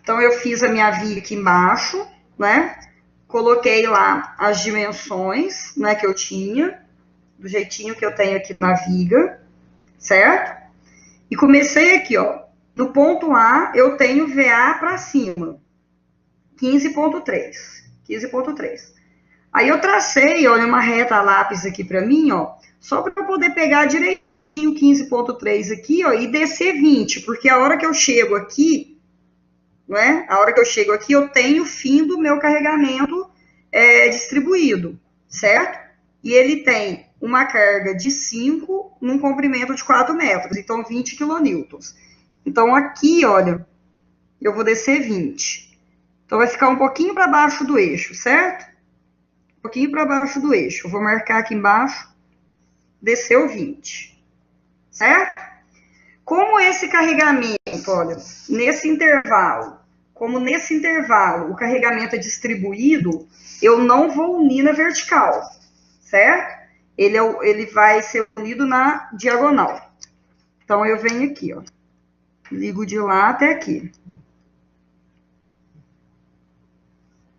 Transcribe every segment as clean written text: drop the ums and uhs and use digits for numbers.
Então, eu fiz a minha viga aqui embaixo, né? Coloquei lá as dimensões, né, que eu tinha, do jeitinho que eu tenho aqui na viga, certo? E comecei aqui, ó. No ponto A, eu tenho VA para cima, 15,3. 15,3. Aí eu tracei, olha, uma reta lápis aqui para mim, ó, só para eu poder pegar direitinho 15,3 aqui, ó, e descer 20, porque a hora que eu chego aqui, não é? A hora que eu chego aqui, eu tenho o fim do meu carregamento distribuído, certo? E ele tem uma carga de 5 num comprimento de 4 metros, então 20 quilonewtons. Então aqui, olha, eu vou descer 20. Então vai ficar um pouquinho para baixo do eixo, certo? Um pouquinho para baixo do eixo. Eu vou marcar aqui embaixo, desceu 20, certo? Como esse carregamento, olha, nesse intervalo, o carregamento é distribuído, eu não vou unir na vertical, certo? Ele vai ser unido na diagonal. Então, eu venho aqui, ó, ligo de lá até aqui.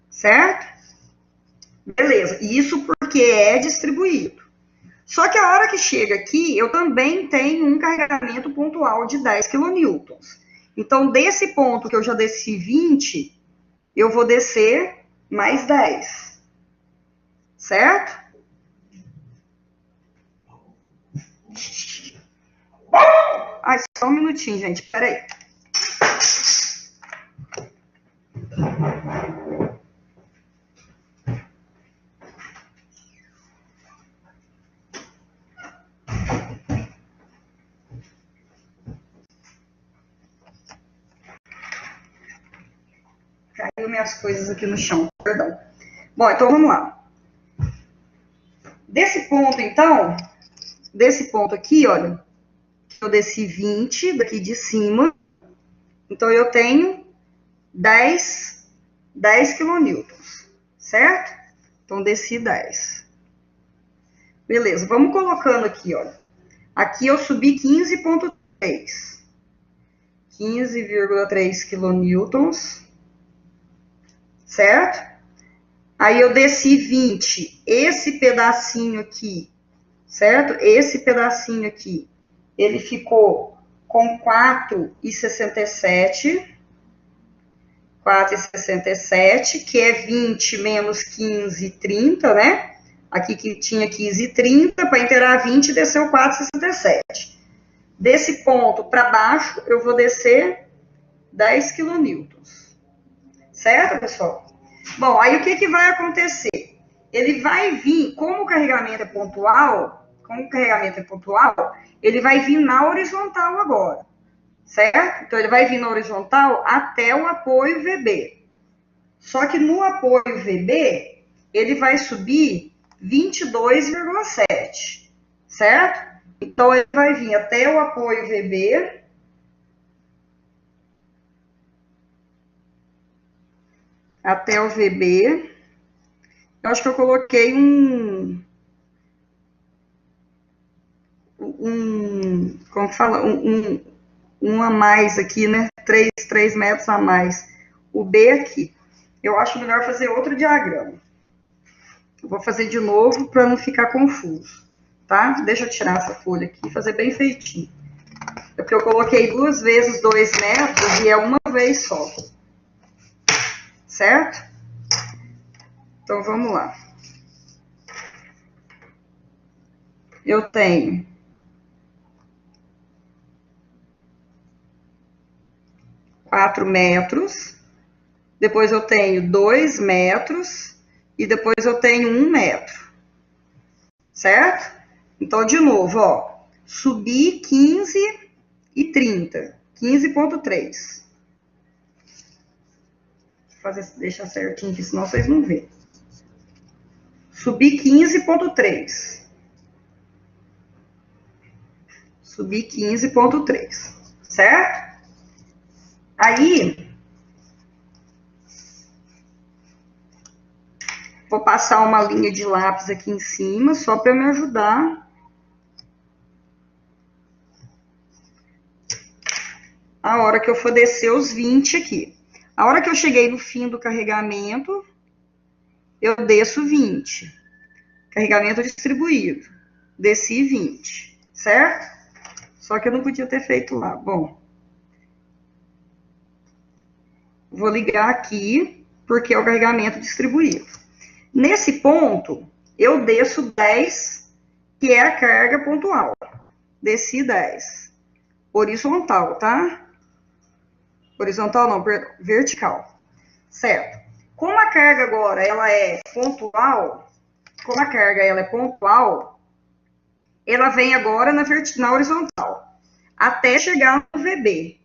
Certo? Beleza. Isso porque é distribuído. Só que a hora que chega aqui, eu também tenho um carregamento pontual de 10 quilonewtons. Então, desse ponto que eu já desci 20, eu vou descer mais 10. Certo? Ai, só um minutinho, gente. Peraí. Caiu minhas coisas aqui no chão, perdão. Bom, então vamos lá. Desse ponto, então, desse ponto aqui, olha, eu desci 20 daqui de cima, então eu tenho 10 quilonewtons, certo? Então desci 10. Beleza, vamos colocando aqui, olha. Aqui eu subi 15,3. 15,3 quilonewtons, certo? Aí eu desci 20, esse pedacinho aqui, certo? Esse pedacinho aqui, ele ficou com 4,67. 4,67, que é 20 menos 15, 30, né? Aqui que tinha 15 e 30, para inteirar 20, desceu 4,67. Desse ponto para baixo, eu vou descer 10 quilonewtons. Certo, pessoal? Bom, aí o que vai acontecer? Ele vai vir, como o carregamento é pontual, ele vai vir na horizontal agora. Certo? Então, ele vai vir na horizontal até o apoio VB. Só que no apoio VB, ele vai subir 22,7, certo? Então, ele vai vir até o apoio VB. Até o VB. Eu acho que eu coloquei como fala? Um a mais aqui, né? 3 metros a mais. O B aqui. Eu acho melhor fazer outro diagrama. Eu vou fazer de novo para não ficar confuso, tá? Deixa eu tirar essa folha aqui e fazer bem feitinho. É porque eu coloquei 2 vezes 2 metros e é uma vez só. Certo? Então, vamos lá. Eu tenho 4 metros, depois eu tenho 2 metros e depois eu tenho 1 metro, certo? Então, de novo, ó, subi 15 e 30, 15,3. Deixa certinho aqui, senão vocês não vêem. Subi 15,3. Subi 15,3, certo? Aí, vou passar uma linha de lápis aqui em cima, só para me ajudar. A hora que eu for descer os 20 aqui. A hora que eu cheguei no fim do carregamento, eu desço 20. Carregamento distribuído. Desci 20, certo? Só que eu não podia ter feito lá. Bom, vou ligar aqui, porque é o carregamento distribuído. Nesse ponto, eu desço 10, que é a carga pontual. Desci 10. Horizontal, tá? Horizontal não, vertical. Certo. Como a carga agora ela é pontual, ela vem agora na horizontal, até chegar no VB.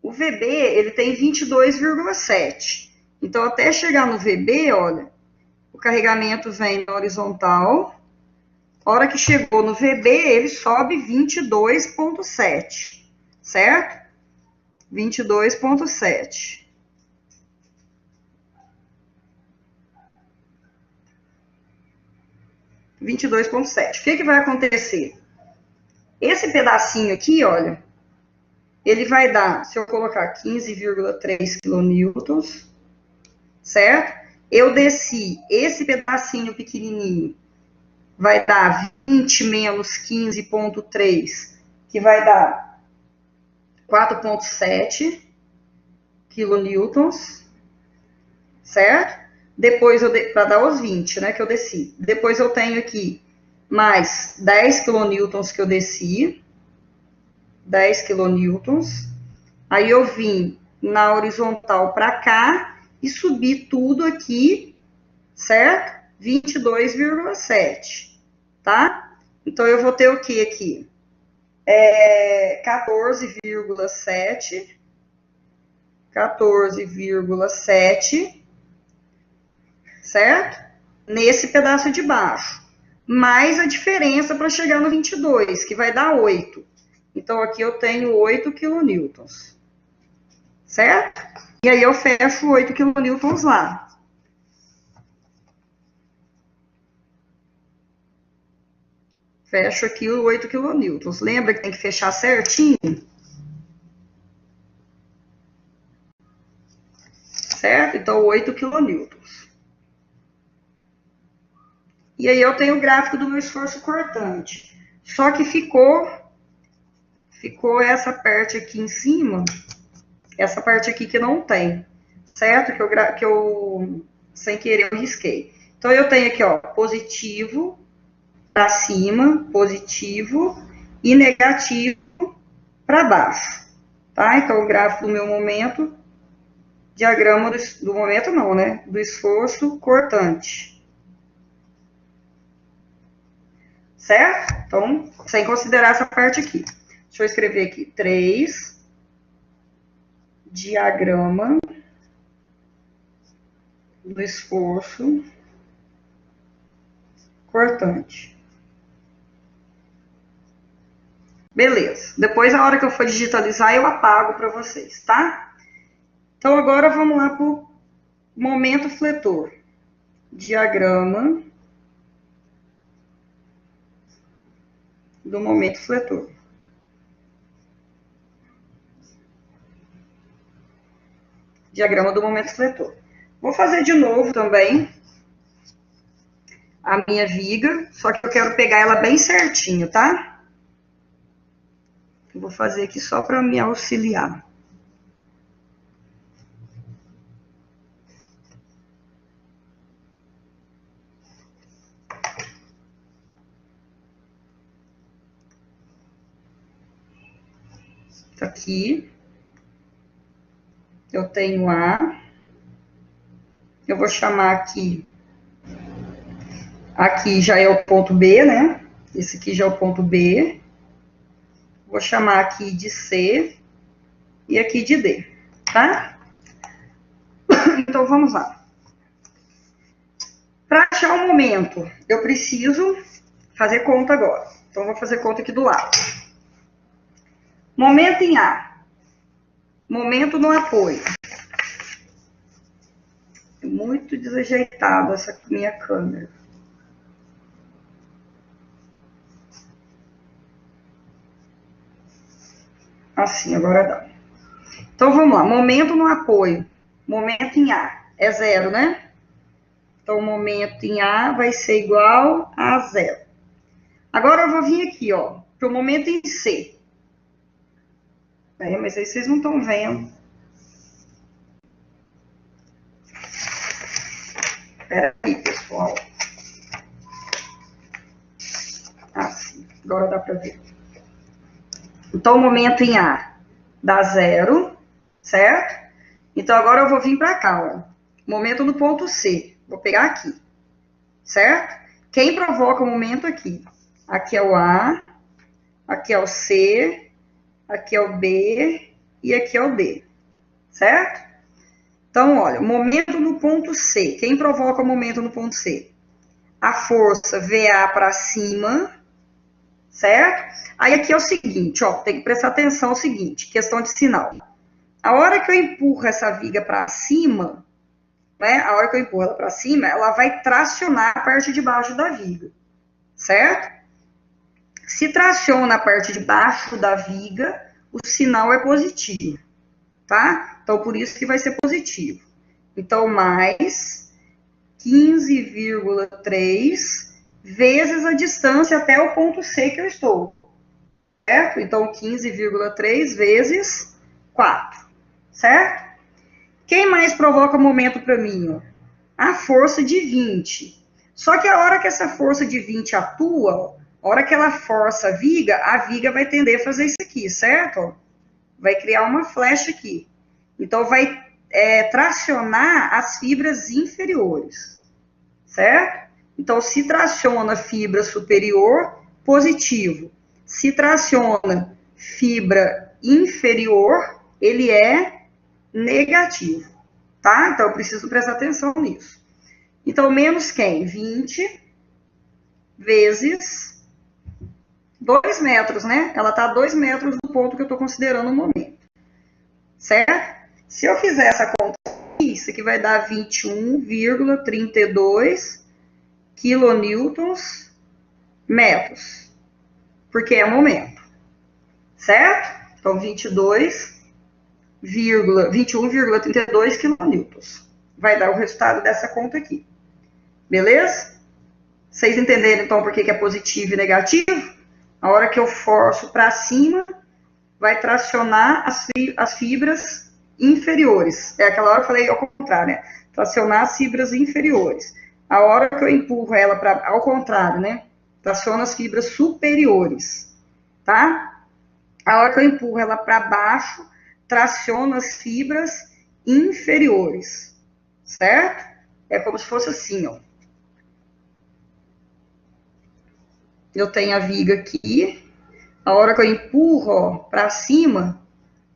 O VB, ele tem 22,7. Então, até chegar no VB, olha, o carregamento vem na horizontal. A hora que chegou no VB, ele sobe 22,7, certo? 22,7. O que vai acontecer? Esse pedacinho aqui, olha, ele vai dar, se eu colocar 15,3 kN, certo? Eu desci esse pedacinho pequenininho, vai dar 20 menos 15,3, que vai dar 4,7 kN, certo? Depois, para dar os 20, né, que eu desci. Depois eu tenho aqui mais 10 kN que eu desci, 10 kN. Aí eu vim na horizontal para cá e subi tudo aqui, certo? 22,7, tá? Então, eu vou ter o que aqui? 14,7, 14,7, certo? Nesse pedaço de baixo. Mais a diferença para chegar no 22, que vai dar 8. Então, aqui eu tenho 8 kN, certo? E aí eu fecho 8 kN lá. Fecho aqui o 8 kN. Lembra que tem que fechar certinho? Certo? Então, 8 kN. E aí eu tenho o gráfico do meu esforço cortante. Só que ficou essa parte aqui em cima, essa parte aqui que não tem, certo? Que eu sem querer, eu risquei. Então, eu tenho aqui, ó, positivo para cima, positivo, e negativo para baixo, tá? Então, o gráfico do meu momento, diagrama do momento não, né? Do esforço cortante. Certo? Então, sem considerar essa parte aqui. Deixa eu escrever aqui, 3, diagrama do esforço cortante. Beleza. Depois, a hora que eu for digitalizar, eu apago para vocês, tá? Então, agora vamos lá para o momento fletor. Diagrama do momento fletor. Diagrama do momento fletor. Vou fazer de novo também a minha viga, só que eu quero pegar ela bem certinho, tá? Eu vou fazer aqui só para me auxiliar. Aqui eu tenho A, eu vou chamar aqui já é o ponto B, né? Esse aqui já é o ponto B. Vou chamar aqui de C e aqui de D, tá? Então, vamos lá. Para achar o momento, eu preciso fazer conta agora. Então, vou fazer conta aqui do lado. Momento em A. Momento no apoio. Muito desajeitada essa minha câmera. Assim, agora dá. Então, vamos lá. Momento no apoio. momento em A é 0, né? Então, o momento em A vai ser igual a 0. Agora, eu vou vir aqui, ó, para o momento em C. Mas aí vocês não estão vendo. Espera aí, pessoal. Assim, agora dá para ver. Então, o momento em A dá 0, certo? Então, agora eu vou vir para cá, ó. Momento no ponto C. Vou pegar aqui, certo? Quem provoca o momento aqui? Aqui é o A, aqui é o C, aqui é o B e aqui é o D, certo? Então, olha, o momento no ponto C. Quem provoca o momento no ponto C? A força VA para cima, certo? Aí aqui é o seguinte, ó, tem que prestar atenção no seguinte, questão de sinal. A hora que eu empurro essa viga para cima, né, a hora que eu empurro ela para cima, ela vai tracionar a parte de baixo da viga, certo? Se traciona a parte de baixo da viga, o sinal é positivo, tá? Então, por isso que vai ser positivo. Então, mais 15,3 vezes a distância até o ponto C que eu estou, certo? Então, 15,3 vezes 4, certo? Quem mais provoca momento para mim? Ó? A força de 20. Só que a hora que essa força de 20 atua, a hora que ela força a viga vai tender a fazer isso aqui, certo? Vai criar uma flecha aqui. Então, vai tracionar as fibras inferiores, certo? Então, se traciona fibra superior, positivo. Se traciona fibra inferior, ele é negativo, tá? Então, eu preciso prestar atenção nisso. Então, menos quem? 20 vezes 2 metros, né? Ela está a 2 metros do ponto que eu estou considerando no momento, certo? Se eu fizer essa conta aqui, isso aqui vai dar 21,32 quilonewtons metros, porque é momento, certo? Então, 21,32 quilonewtons. Vai dar o resultado dessa conta aqui. Beleza? Vocês entenderam, então, por que é positivo e negativo? A hora que eu forço para cima, vai tracionar as fibras inferiores. É aquela hora que eu falei ao contrário, né? Tracionar as fibras inferiores. A hora que eu empurro ela para ao contrário, né? Traciona as fibras superiores, tá? A hora que eu empurro ela para baixo, traciona as fibras inferiores, certo? É como se fosse assim, ó. Eu tenho a viga aqui, a hora que eu empurro para cima,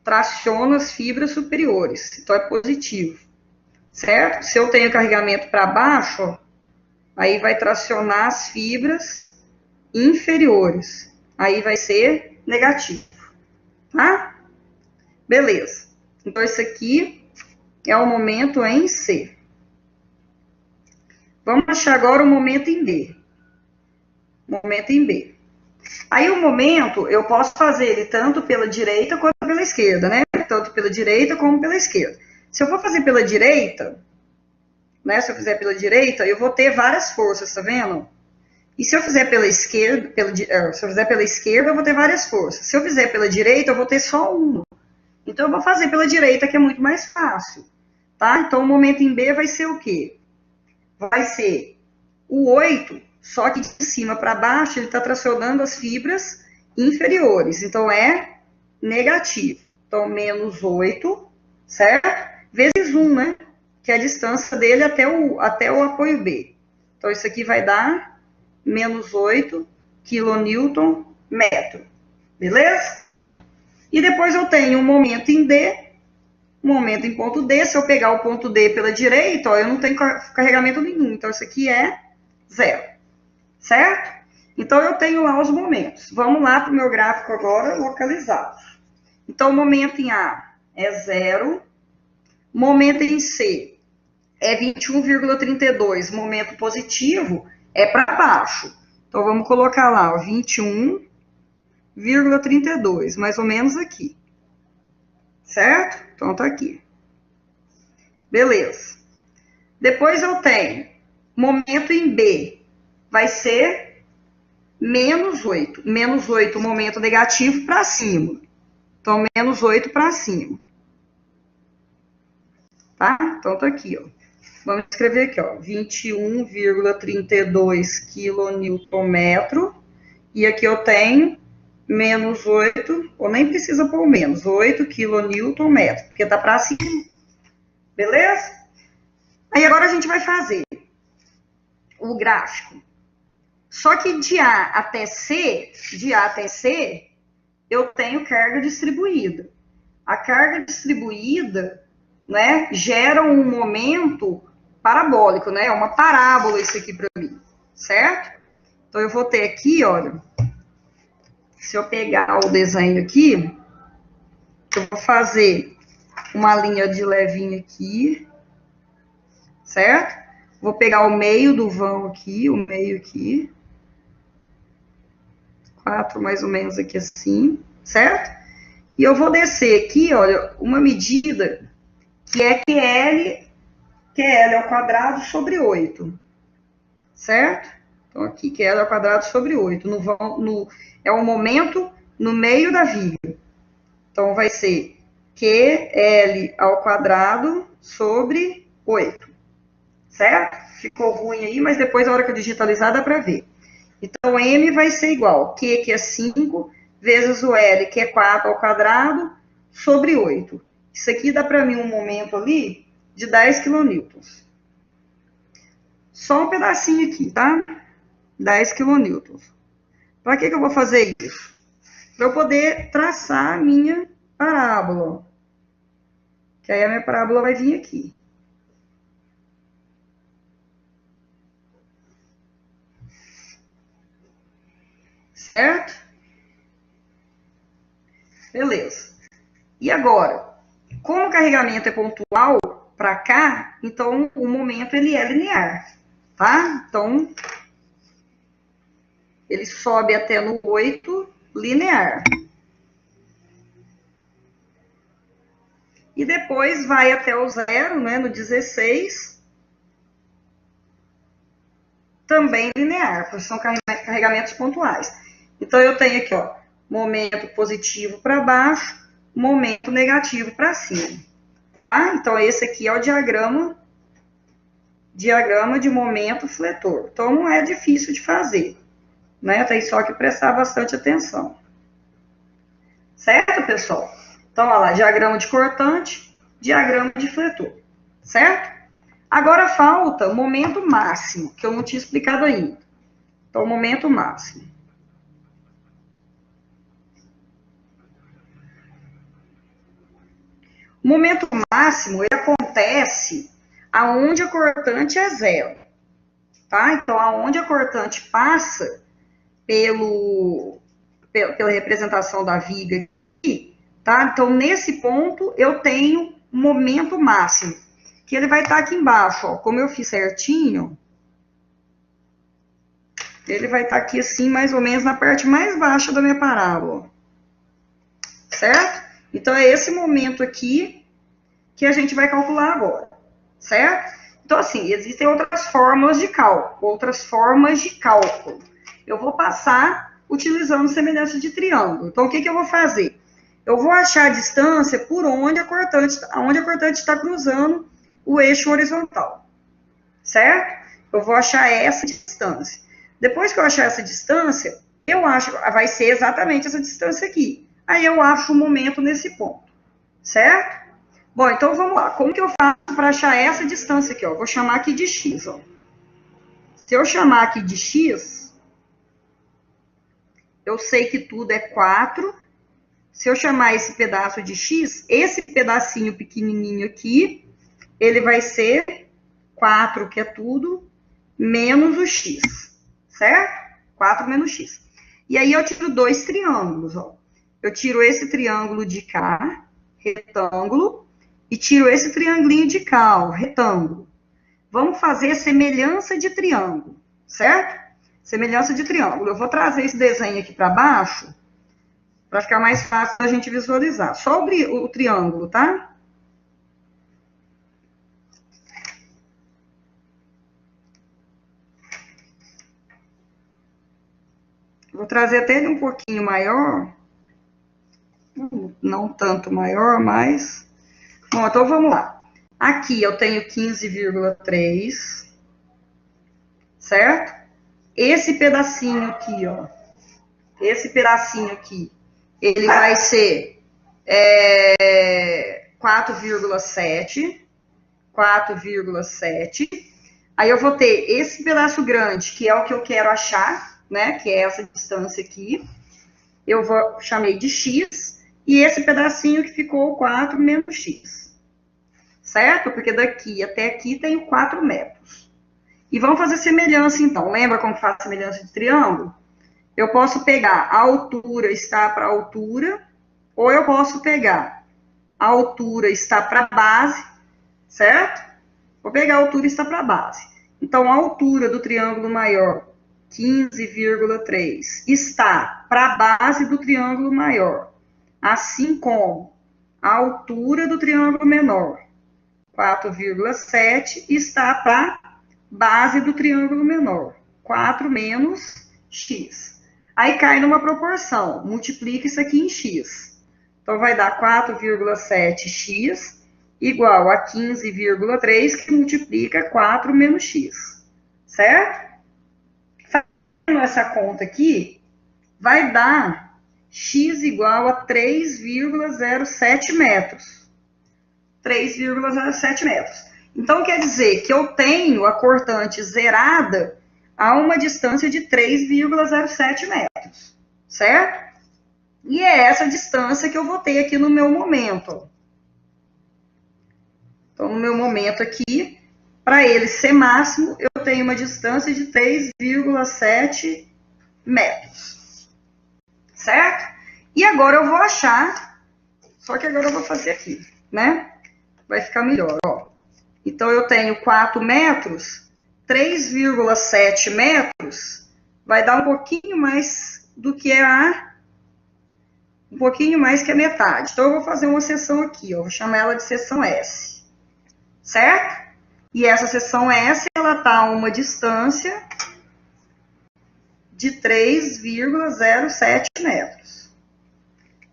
traciona as fibras superiores, então é positivo, certo? Se eu tenho carregamento para baixo, ó, aí vai tracionar as fibras inferiores, aí vai ser negativo, tá? Beleza. Então, esse aqui é o momento em C. Vamos achar agora o momento em B. Momento em B. Aí, o momento, eu posso fazer ele tanto pela direita quanto pela esquerda, né? Tanto pela direita como pela esquerda. Se eu for fazer pela direita, né? Se eu fizer pela direita, eu vou ter várias forças, tá vendo? E se eu fizer pela esquerda, se eu fizer pela esquerda, eu vou ter várias forças. Se eu fizer pela direita, eu vou ter só uma. Então, eu vou fazer pela direita, que é muito mais fácil, tá? Então, o momento em B vai ser o quê? Vai ser o 8, só que de cima para baixo, ele está tracionando as fibras inferiores. Então, é negativo. Então, menos 8, certo? Vezes 1, né? Que é a distância dele até o apoio B. Então, isso aqui vai dar menos 8 quilonewton metro. Beleza? E depois eu tenho um momento em D, um momento em ponto D. Se eu pegar o ponto D pela direita, ó, eu não tenho carregamento nenhum. Então, isso aqui é 0. Certo? Então, eu tenho lá os momentos. Vamos lá para o meu gráfico agora, localizado. Então, o momento em A é 0. Momento em C é 21,32. Momento positivo é para baixo. Então, vamos colocar lá, ó, 21,32, mais ou menos aqui. Certo? Então, tá aqui. Beleza. Depois eu tenho momento em B, vai ser menos 8. Menos 8, momento negativo para cima. Então, menos 8 para cima. Tá? Então, tá aqui, ó. Vamos escrever aqui, ó. 21,32 kNm. E aqui eu tenho menos 8, ou nem precisa pôr menos, 8 kNm, porque tá para cima. Beleza? Aí agora a gente vai fazer o gráfico. Só que de A até C, eu tenho carga distribuída. A carga distribuída, né, gera um momento parabólico, né? É uma parábola isso aqui para mim, certo? Então eu vou ter aqui, olha, se eu pegar o desenho aqui, eu vou fazer uma linha de levinho aqui, certo? Vou pegar o meio do vão aqui, o meio aqui. 4 mais ou menos aqui assim, certo? E eu vou descer aqui, olha, uma medida que é QL ao quadrado sobre 8, certo? Então, aqui, QL ao quadrado sobre 8. É o momento no meio da viga. Então, vai ser QL ao quadrado sobre 8, certo? Ficou ruim aí, mas depois, na hora que eu digitalizar, dá para ver. Então, M vai ser igual, Q, que é 5, vezes o L, que é 4 ao quadrado, sobre 8. Isso aqui dá para mim um momento ali de 10 kN. Só um pedacinho aqui, tá? 10 kN. Para que eu vou fazer isso? Para eu poder traçar a minha parábola. Que aí a minha parábola vai vir aqui. Certo? Beleza. E agora, como o carregamento é pontual para cá, então o momento ele é linear, tá? Então, ele sobe até no 8, linear. E depois vai até o 0, né, no 16, também linear, porque são carregamentos pontuais. Então, eu tenho aqui, ó, momento positivo para baixo, momento negativo para cima. Tá? Então, esse aqui é o diagrama de momento fletor. Então, não é difícil de fazer, né? Tem só que prestar bastante atenção. Certo, pessoal? Então, olha lá, diagrama de cortante, diagrama de fletor. Certo? Agora falta o momento máximo, que eu não tinha explicado ainda. Então, o momento máximo. O momento máximo, ele acontece aonde a cortante é 0. Tá? Então, aonde a cortante passa pela representação da viga aqui, tá? Então, nesse ponto, eu tenho um momento máximo, que ele vai estar aqui embaixo, ó. Como eu fiz certinho, ele vai estar aqui assim, mais ou menos na parte mais baixa da minha parábola. Certo? Então, é esse momento aqui que a gente vai calcular agora. Certo? Então, assim, existem outras formas de cálculo. Eu vou passar utilizando semelhança de triângulo. Então, o que eu vou fazer? Eu vou achar a distância por onde a cortante está cruzando o eixo horizontal. Certo? Eu vou achar essa distância. Depois que eu achar essa distância, vai ser exatamente essa distância aqui. Aí eu acho o momento nesse ponto. Certo? Bom, então vamos lá. Como que eu faço para achar essa distância aqui? Ó? Vou chamar aqui de x. Ó. Se eu chamar aqui de x, eu sei que tudo é 4. Se eu chamar esse pedaço de x, esse pedacinho pequenininho aqui, ele vai ser 4, que é tudo, menos o x. Certo? 4 menos x. E aí eu tiro dois triângulos. Ó. Eu tiro esse triângulo de cá, retângulo, e tiro esse triangulinho de cá, ó, retângulo. Vamos fazer semelhança de triângulo, certo? Semelhança de triângulo. Eu vou trazer esse desenho aqui para baixo, para ficar mais fácil a gente visualizar. Só o triângulo, tá? Vou trazer até ele um pouquinho maior. Não tanto maior, mas... Bom, então vamos lá. Aqui eu tenho 15,3, certo? Esse pedacinho aqui, ó. Esse pedacinho aqui, ele vai ser 4,7. 4,7. Aí eu vou ter esse pedaço grande, que é o que eu quero achar, né? Que é essa distância aqui. Eu chamei de x. E esse pedacinho que ficou 4 menos x. Certo? Porque daqui até aqui tem 4 metros. E vamos fazer semelhança, então. Lembra como faz semelhança de triângulo? Eu posso pegar a altura está para a altura, ou eu posso pegar a altura está para a base, certo? Vou pegar a altura está para a base. Então, a altura do triângulo maior, 15,3, está para a base do triângulo maior. Assim como a altura do triângulo menor, 4,7, está para a base do triângulo menor, 4 menos x. Aí cai numa proporção, multiplica isso aqui em x. Então, vai dar 4,7x igual a 15,3, que multiplica 4 menos x. Certo? Fazendo essa conta aqui, vai dar x igual a 3,07 metros. 3,07 metros. Então, quer dizer que eu tenho a cortante zerada a uma distância de 3,07 metros, certo? E é essa distância que eu vou ter aqui no meu momento. Então, no meu momento aqui, para ele ser máximo, eu tenho uma distância de 3,7 metros, certo? E agora eu vou achar, só que agora eu vou fazer aqui, né? Vai ficar melhor, ó. Então, eu tenho 4 metros... 3,7 metros vai dar um pouquinho mais do que um pouquinho mais que a metade. Então, eu vou fazer uma seção aqui, ó, vou chamar ela de seção S, certo? E essa seção S, ela está a uma distância de 3,07 metros.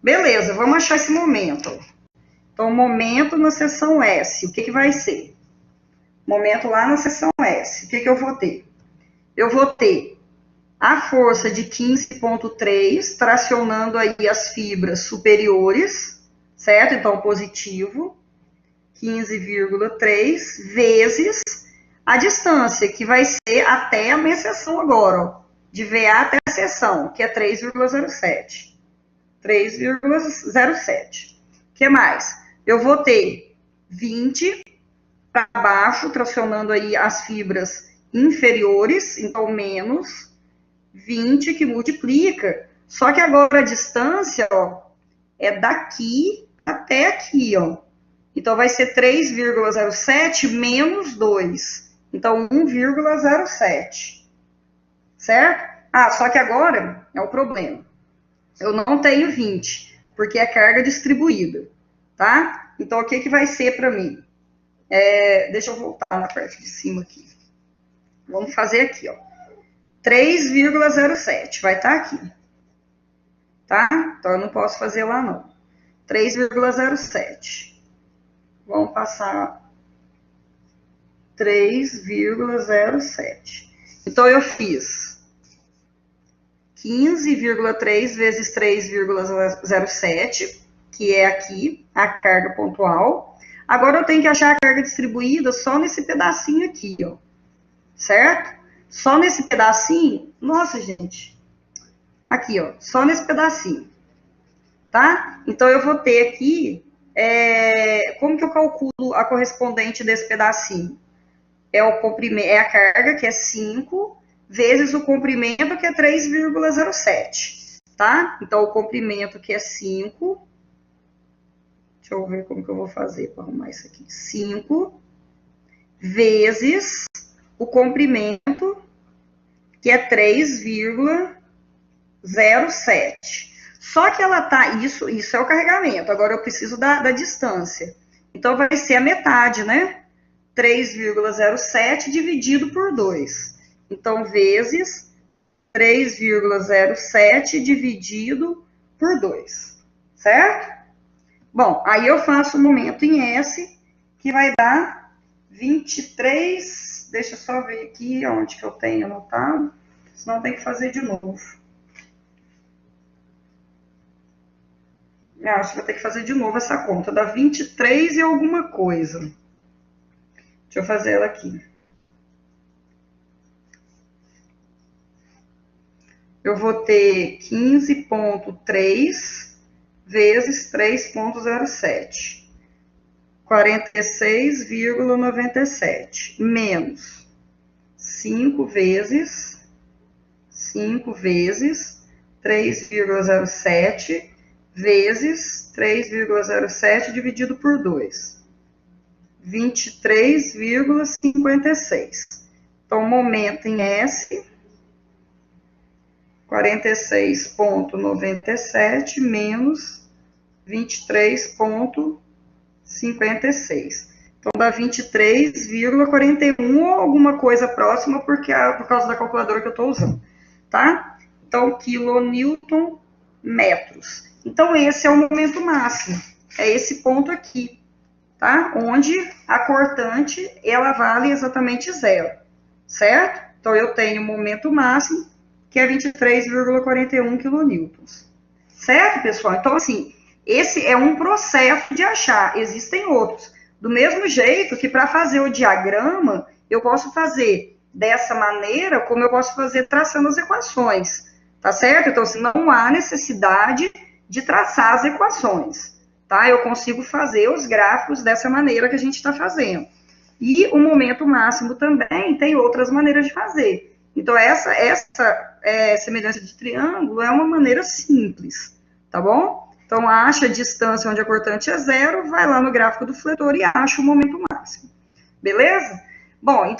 Beleza, vamos achar esse momento. Então, momento na seção S, o que vai ser? Momento lá na seção S, o que eu vou ter? Eu vou ter a força de 15,3 tracionando aí as fibras superiores, certo? Então, positivo, 15,3 vezes a distância, que vai ser até a minha seção agora, ó, de VA até a seção, que é 3,07. 3,07. O que mais? Eu vou ter 20 para baixo, tracionando aí as fibras inferiores, então menos 20 que multiplica. Só que agora a distância, ó, é daqui até aqui, ó. Então vai ser 3,07 menos 2. Então 1,07. Certo? Ah, só que agora é o problema. Eu não tenho 20, porque é carga distribuída, tá? Então o que vai ser para mim? Deixa eu voltar na parte de cima aqui. Vamos fazer aqui, ó. 3,07 vai estar aqui. Tá? Então, eu não posso fazer lá, não. 3,07. Vamos passar 3,07. Então, eu fiz 15,3 vezes 3,07, que é aqui a carga pontual. Agora eu tenho que achar a carga distribuída só nesse pedacinho aqui, ó. Certo? Só nesse pedacinho. Nossa, gente. Aqui, ó. Só nesse pedacinho. Tá? Então, eu vou ter aqui... como que eu calculo a correspondente desse pedacinho? É o comprimento, é a carga, que é 5, vezes o comprimento, que é 3,07. Tá? Então, o comprimento, que é 5... Deixa eu ver como que eu vou fazer para arrumar isso aqui. 5 vezes o comprimento, que é 3,07. Só que ela tá... Isso é o carregamento. Agora eu preciso da distância. Então, vai ser a metade, né? 3,07 dividido por 2. Então, vezes 3,07 dividido por 2, certo? Bom, aí eu faço o momento em S, que vai dar 23, deixa eu só ver aqui onde que eu tenho anotado, senão tem que fazer de novo. Acho que vou ter que fazer de novo essa conta, dá 23 e alguma coisa. Deixa eu fazer ela aqui. Eu vou ter 15,3 vezes 3,07. 46,97. Menos 5 vezes 3,07 vezes 3,07 dividido por 2. 23,56. Então, momento em S, 46,97 menos 23,56. Então, dá 23,41 ou alguma coisa próxima, porque por causa da calculadora que eu estou usando, tá? Então, quilonewton metros. Então, esse é o momento máximo. É esse ponto aqui, tá? Onde a cortante, ela vale exatamente 0, certo? Então, eu tenho o momento máximo, que é 23,41 quilonewtons. Certo, pessoal? Então, assim, esse é um processo de achar. Existem outros. Do mesmo jeito que para fazer o diagrama, eu posso fazer dessa maneira, como eu posso fazer traçando as equações. Tá certo? Então, assim, não há necessidade de traçar as equações. Tá? Eu consigo fazer os gráficos dessa maneira que a gente está fazendo. E o momento máximo também tem outras maneiras de fazer. Então, essa semelhança de triângulo é uma maneira simples, tá bom? Então, acha a distância onde a cortante é 0, vai lá no gráfico do fletor e acha o momento máximo. Beleza? Bom, então,